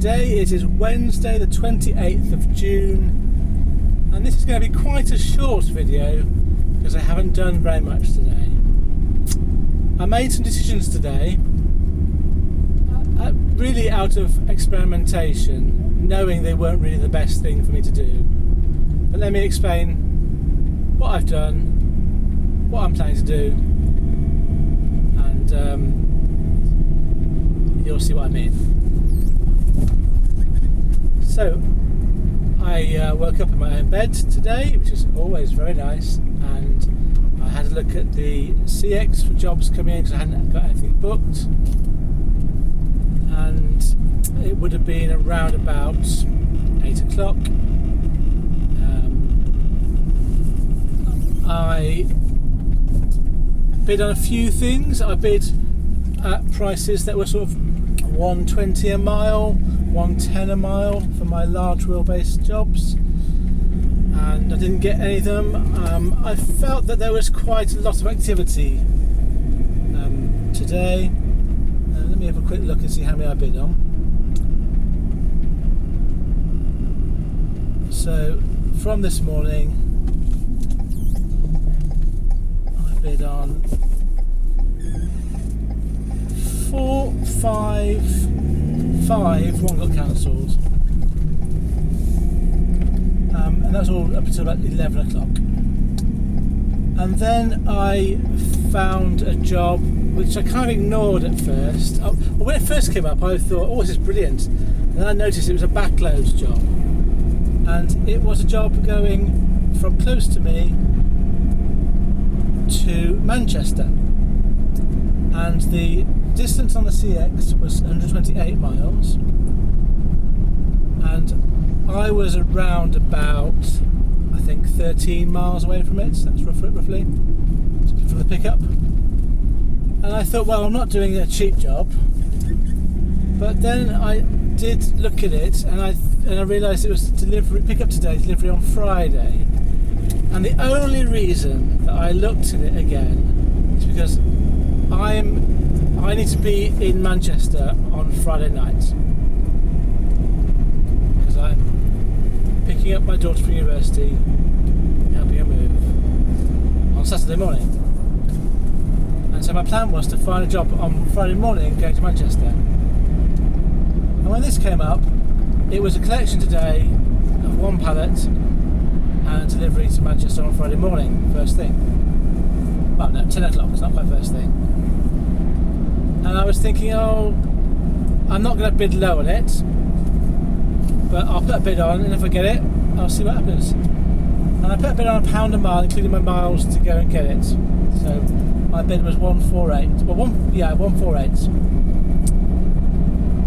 Today it is Wednesday the 28th of June, and this is going to be quite a short video because I haven't done very much today. I made some decisions today really out of experimentation, knowing they weren't really the best thing for me to do. But let me explain what I've done, what I'm planning to do, and you'll see what I mean. So, I woke up in my own bed today, which is always very nice, and I had a look at the CX for jobs coming in because I hadn't got anything booked, and it would have been around about 8 o'clock. I bid on a few things. I bid at prices that were sort of $120 a mile, $110 a mile for my large wheelbase jobs, and I didn't get any of them. I felt that there was quite a lot of activity today. Let me have a quick look and see how many I bid on. So from this morning I bid on 4, 5, one got cancelled, and that was all up until about 11 o'clock. And then I found a job which I kind of ignored at first. Well, when it first came up I thought, oh, this is brilliant, and then I noticed it was a Backload job, and it was a job going from close to me to Manchester, and the distance on the CX was 128 miles, and I was around about, I think, 13 miles away from it. That's roughly from the pickup. And I thought, well, I'm not doing a cheap job. But then I did look at it, and I realised it was pickup today, delivery on Friday. And the only reason that I looked at it again is because I need to be in Manchester on Friday night because I'm picking up my daughter from university, helping her move on Saturday morning. And so my plan was to find a job on Friday morning going to Manchester. And when this came up, it was a collection today of one pallet and delivery to Manchester on Friday morning, first thing. Well, no, 10 o'clock, it's not quite first thing. And I was thinking, oh, I'm not going to bid low on it, but I'll put a bid on, and if I get it, I'll see what happens. And I put a bid on £1 a mile, including my miles to go and get it. So my bid was 148. Well, 148.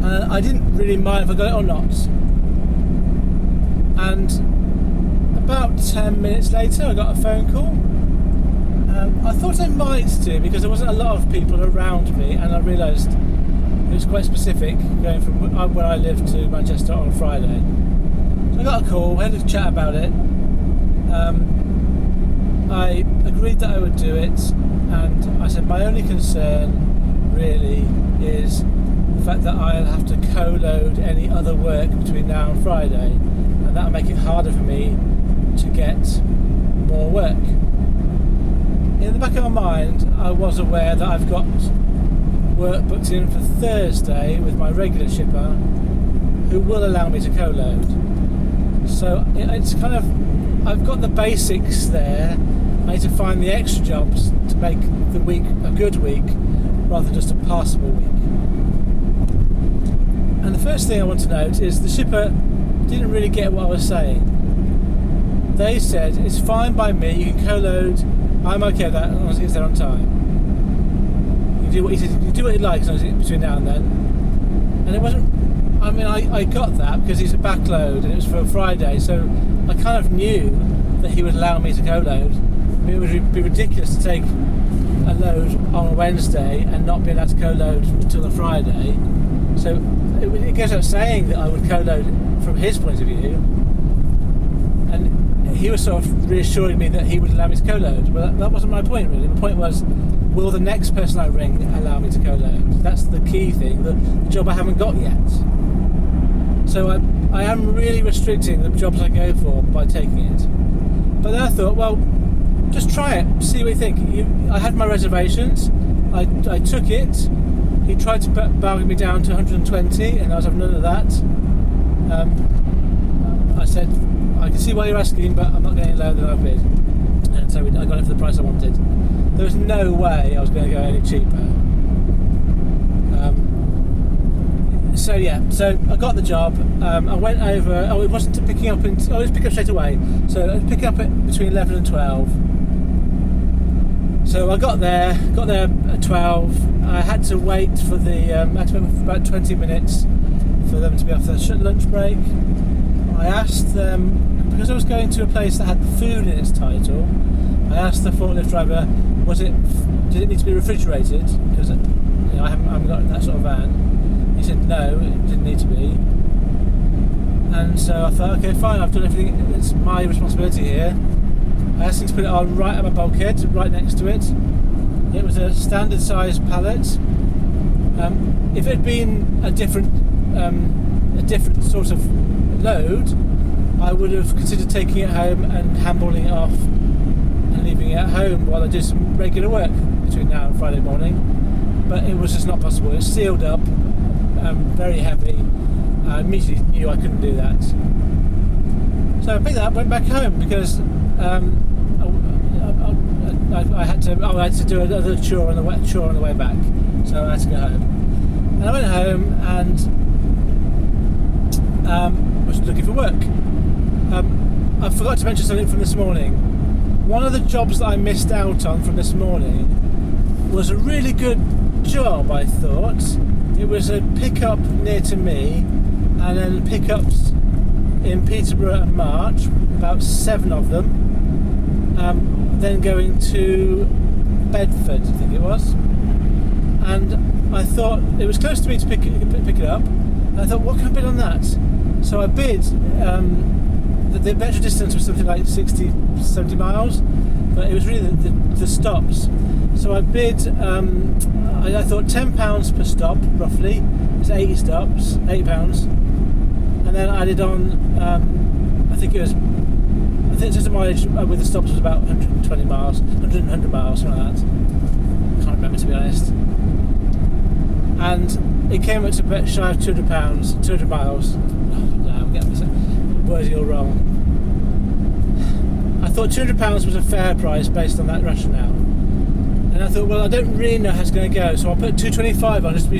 And I didn't really mind if I got it or not. And about 10 minutes later, I got a phone call. I thought I might do because there wasn't a lot of people around me, and I realised it was quite specific going from where I live to Manchester on a Friday. So I got a call, we had a chat about it. I agreed that I would do it, and I said my only concern really is the fact that I'll have to co-load any other work between now and Friday, and that'll make it harder for me to get more work. In the back of my mind, I was aware that I've got work booked in for Thursday with my regular shipper, who will allow me to co-load. So it's kind of, I've got the basics there. I need to find the extra jobs to make the week a good week, rather than just a passable week. And the first thing I want to note is the shipper didn't really get what I was saying. They said, it's fine by me, you can co-load, I'm okay with that as long as it gets there on time. You do what you like as long as it's between now and then. And it wasn't, I mean, I got that because it's a Backload and it was for a Friday, so I kind of knew that he would allow me to co-load. It would be ridiculous to take a load on a Wednesday and not be allowed to co-load until the Friday. So it goes without saying that I would co-load from his point of view. And he was sort of reassuring me that he would allow me to co-load. Well, that wasn't my point really. The point was, will the next person I ring allow me to co-load? That's the key thing, the job I haven't got yet. So I am really restricting the jobs I go for by taking it. But then I thought, well, just try it, see what you think. I had my reservations, I took it. He tried to bargain me down to 120, and I was having none of that. I said, I can see why you're asking, but I'm not going any lower than I bid. And so I got it for the price I wanted. There was no way I was going to go any cheaper. So I got the job. I went over. It wasn't picking up. It was picking up straight away. So I was picking up at between 11 and 12. So I got there at 12. I had to wait for about 20 minutes for them to be off their lunch break. I asked them, because I was going to a place that had food in its title, I asked the forklift driver, did it need to be refrigerated? Because I haven't got that sort of van. He said no, it didn't need to be. And so I thought, okay, fine, I've done everything, it's my responsibility here. I asked him to put it on right at my bulkhead, right next to it. It was a standard size pallet. If it had been a different sort of load, I would have considered taking it home and handballing it off and leaving it at home while I do some regular work between now and Friday morning. But it was just not possible. It was sealed up, very heavy. I immediately knew I couldn't do that. So I picked that up, went back home because I had to do another chore on the way back. So I had to go home. And I went home and was looking for work. I forgot to mention something from this morning. One of the jobs that I missed out on from this morning was a really good job, I thought. It was a pickup near to me, and then pickups in Peterborough and March, about 7 of them. Then going to Bedford, I think it was. And I thought it was close to me to pick it up. And I thought, what can I bid on that? So I bid. The better distance was something like 60, 70 miles, but it was really the stops. So I bid, I thought £10 per stop, roughly. It's 80 stops, £80. And then I added on, I think just the mileage with the stops was about 120 miles, 100 miles, something like that. I can't remember, to be honest. And it came up to shy of £200, 200 miles. Oh, no, I'm getting this wording all wrong. I thought £200 was a fair price based on that rationale. And I thought, well, I don't really know how it's going to go, so I'll put 225 on just to be,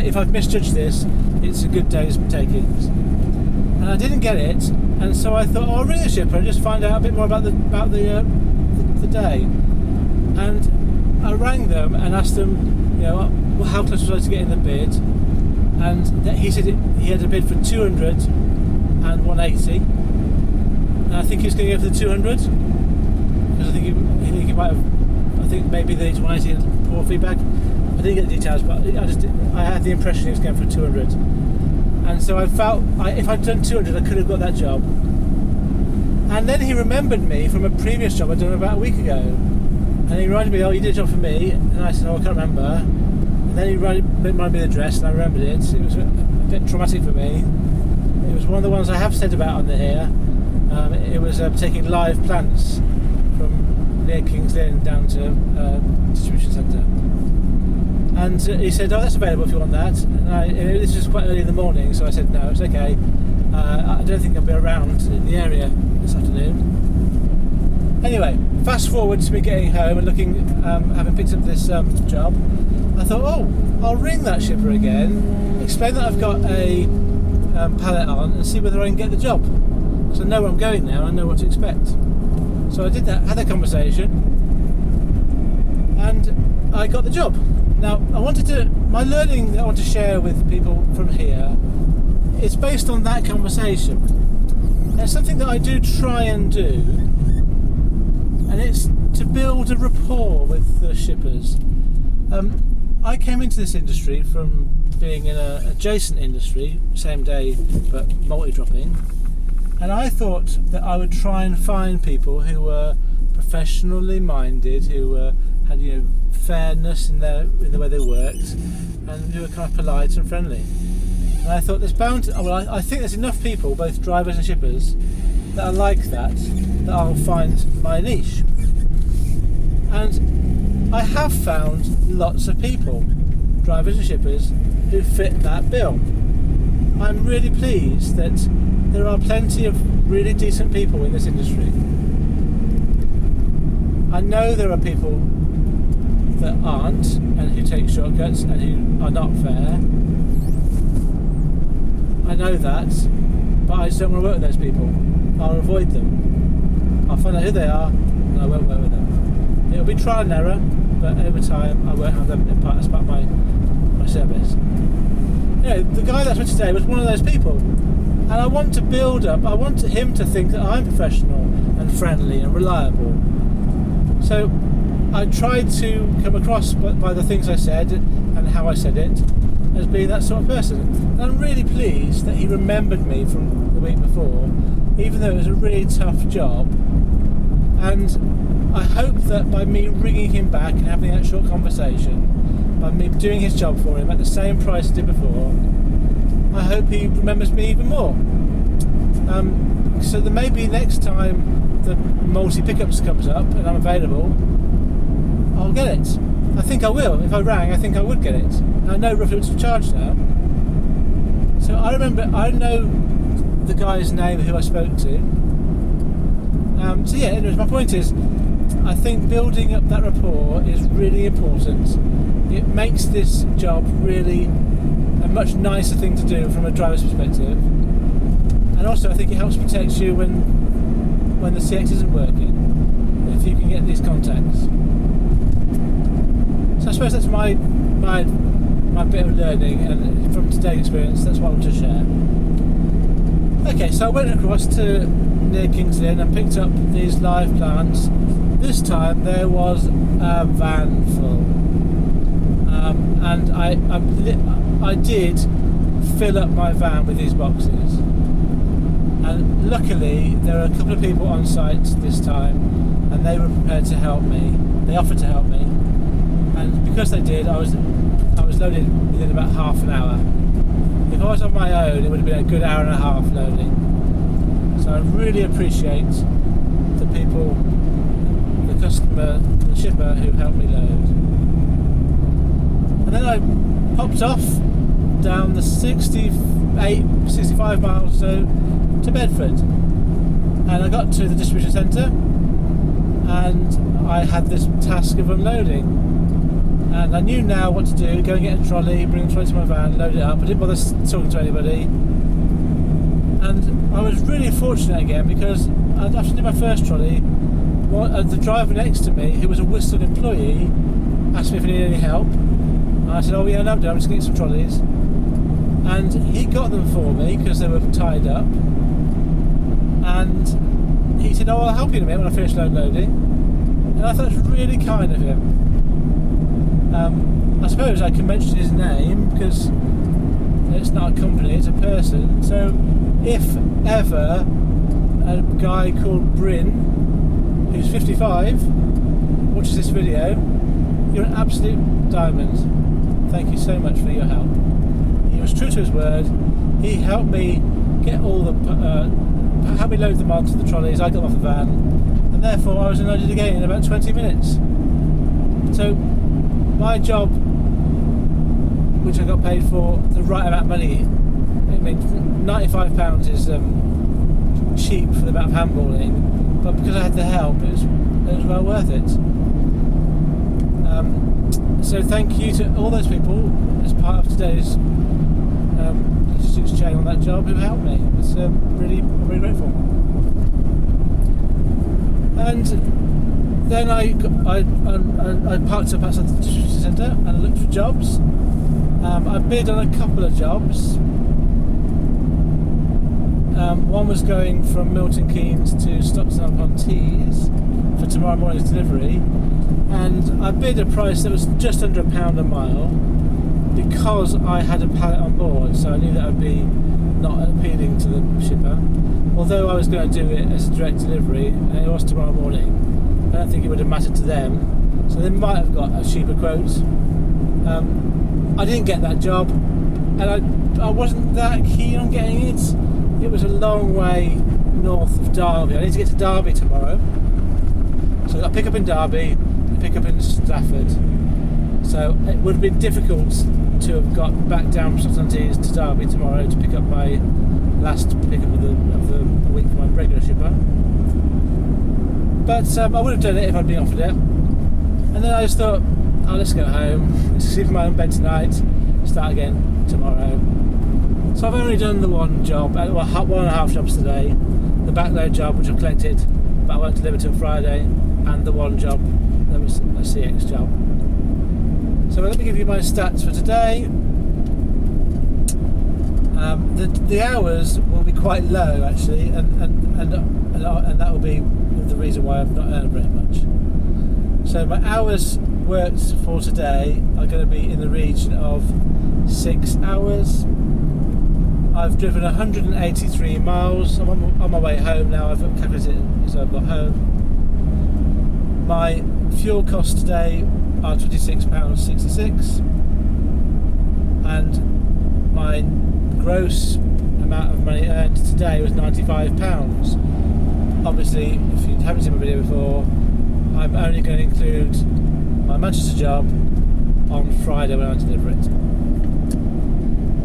if I've misjudged this, it's a good day's takings. And I didn't get it, and so I thought, I'll ring the shipper and just find out a bit more about the day. And I rang them and asked them, how close was I to getting the bid? And he said he had a bid for 200 and 180. And I think he was going to go for the 200 because I think he might have. I think maybe the 180 had poor feedback. I didn't get the details, but I had the impression he was going for 200. And so I felt if I'd done 200, I could have got that job. And then he remembered me from a previous job I'd done about a week ago. And he reminded me, oh, you did a job for me. And I said, oh, I can't remember. And then he reminded me of the address, and I remembered it. It was a bit traumatic for me. It was one of the ones I have said about on the here. It was taking live plants from near King's Lynn down to distribution centre. And he said, oh, that's available if you want that. And this was quite early in the morning, so I said, no, it's okay. I don't think I'll be around in the area this afternoon. Anyway, fast forward to me getting home and looking, having picked up this job, I thought, oh, I'll ring that shipper again, explain that I've got a pallet on, and see whether I can get the job. So I know where I'm going now, I know what to expect. So I did that, had that conversation, and I got the job. Now, my learning that I want to share with people from here is based on that conversation. It's something that I do try and do, and it's to build a rapport with the shippers. I came into this industry from being in an adjacent industry, same day but multi-dropping, and I thought that I would try and find people who were professionally minded, who had fairness in the way they worked, and who were kind of polite and friendly. And I thought there's bound to, well, I think there's enough people, both drivers and shippers, that are like that I'll find my niche. And I have found lots of people, drivers and shippers, who fit that bill. I'm really pleased that there are plenty of really decent people in this industry. I know there are people that aren't, and who take shortcuts and who are not fair. I know that, but I just don't want to work with those people. I'll avoid them. I'll find out who they are, and I won't work with them. It'll be trial and error, but over time I won't have them as part of my service. You know, the guy that's with today was one of those people, and I want to build up. I want him to think that I'm professional and friendly and reliable. So I tried to come across by the things I said and how I said it as being that sort of person. And I'm really pleased that he remembered me from the week before, even though it was a really tough job. And I hope that by me ringing him back and having that short conversation, by me doing his job for him at the same price as I did before, I hope he remembers me even more. So that maybe next time the multi pickups comes up and I'm available, I'll get it. I think I will. If I rang, I think I would get it. I know roughly what to charge now. So I know the guy's name who I spoke to. So yeah, anyways, my point is, I think building up that rapport is really important. It makes this job really a much nicer thing to do from a driver's perspective. And also I think it helps protect you when the CX isn't working, if you can get these contacts. So I suppose that's my bit of learning, and from today's experience, that's what I want to share. Okay, so I went across to near King's Lynn and picked up these live plants. This time there was a van full, and I did fill up my van with these boxes. And luckily there were a couple of people on site this time, and they were prepared to help me. They offered to help me, and because they did, I was loaded within about half an hour. If I was on my own, it would have been a good hour and a half loading. So I really appreciate the people, the customer, the shipper who helped me load. And then I popped off down the 65 miles or so to Bedford, and I got to the distribution centre, and I had this task of unloading. And I knew now what to do: go and get a trolley, bring the trolley to my van, load it up. I didn't bother talking to anybody. And I was really fortunate again, because after I did my first trolley, the driver next to me, who was a Whistler employee, asked me if I needed any help. And I said, oh yeah, no, I'm just getting some trolleys. And he got them for me because they were tied up. And he said, oh, I'll help you in a minute when I finish loading. And I thought it was really kind of him. I suppose I can mention his name because it's not a company, it's a person. So if ever a guy called Bryn, who's 55, watches this video, you're an absolute diamond. Thank you so much for your help. He was true to his word. He helped me get all the helped me load them onto the trolleys. I got them off the van, and therefore I was unloaded again in about 20 minutes. So my job, which I got paid for the right amount of money, I mean £95 is cheap for the amount of handballing, but because I had the help, it was well worth it. So thank you to all those people as part of today's logistics chain on that job who helped me. It's I'm really grateful. And then I parked up outside the distribution centre and I looked for jobs. I bid on a couple of jobs. One was going from Milton Keynes to Stockton-upon-Tees for tomorrow morning's delivery, and I bid a price that was just under £1 a mile because I had a pallet on board, so I knew that would be not appealing to the shipper. Although I was going to do it as a direct delivery, and it was tomorrow morning, I don't think it would have mattered to them, so they might have got a cheaper quote. I didn't get that job, and I wasn't that keen on getting it. It was a long way north of Derby. I need to get to Derby tomorrow, so I pick up in Derby and pick up in Stafford. So it would have been difficult to have got back down from Sutton-on-Tees to Derby tomorrow to pick up my last pickup of the week for my regular shipper. But I would have done it if I'd been offered it. And then I just thought, oh, let's go home, let's sleep in my own bed tonight, start again tomorrow. So I've only done the one job, well, 1.5 jobs today. The backload job, which I've collected, but I won't deliver till Friday, and the one job that was a CX job. So let me give you my stats for today. The hours will be quite low actually, and that will be the reason why I've not earned very much. So my hours worked for today are going to be in the region of 6 hours. I've driven 183 miles. I'm on my way home now. I've calculated it, so I've got home. My fuel costs today are £26.66, and my gross amount of money earned today was £95. Obviously, if you haven't seen my video before, I'm only going to include my Manchester job on Friday when I deliver it.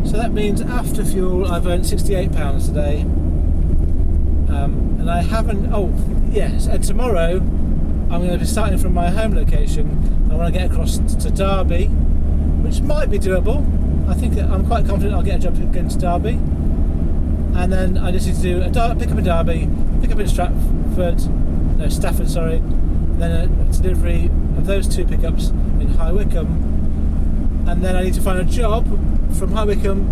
So that means after fuel I've earned £68 today, and I haven't, oh yes, and tomorrow I'm going to be starting from my home location. I want to get across to Derby, which might be doable. I think I'm quite confident I'll get a job against Derby, and then I just need to do a pick up in Derby, pick up in Stafford, sorry, and then a delivery of those two pickups in High Wycombe, and then I need to find a job from High Wycombe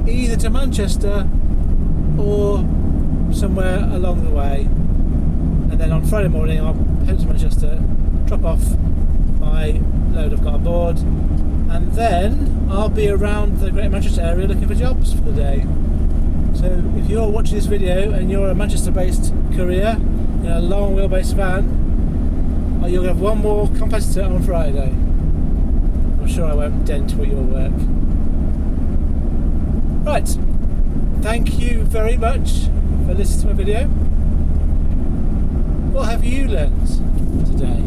either to Manchester or somewhere along the way, and then on Friday morning I'll head to Manchester, drop off my load I've got on board, and then I'll be around the Greater Manchester area looking for jobs for the day. So if you're watching this video and you're a Manchester-based courier in a long wheelbase van, you'll have one more competitor on Friday. I'm sure I won't dent your work. Right, thank you very much for listening to my video. What have you learned today?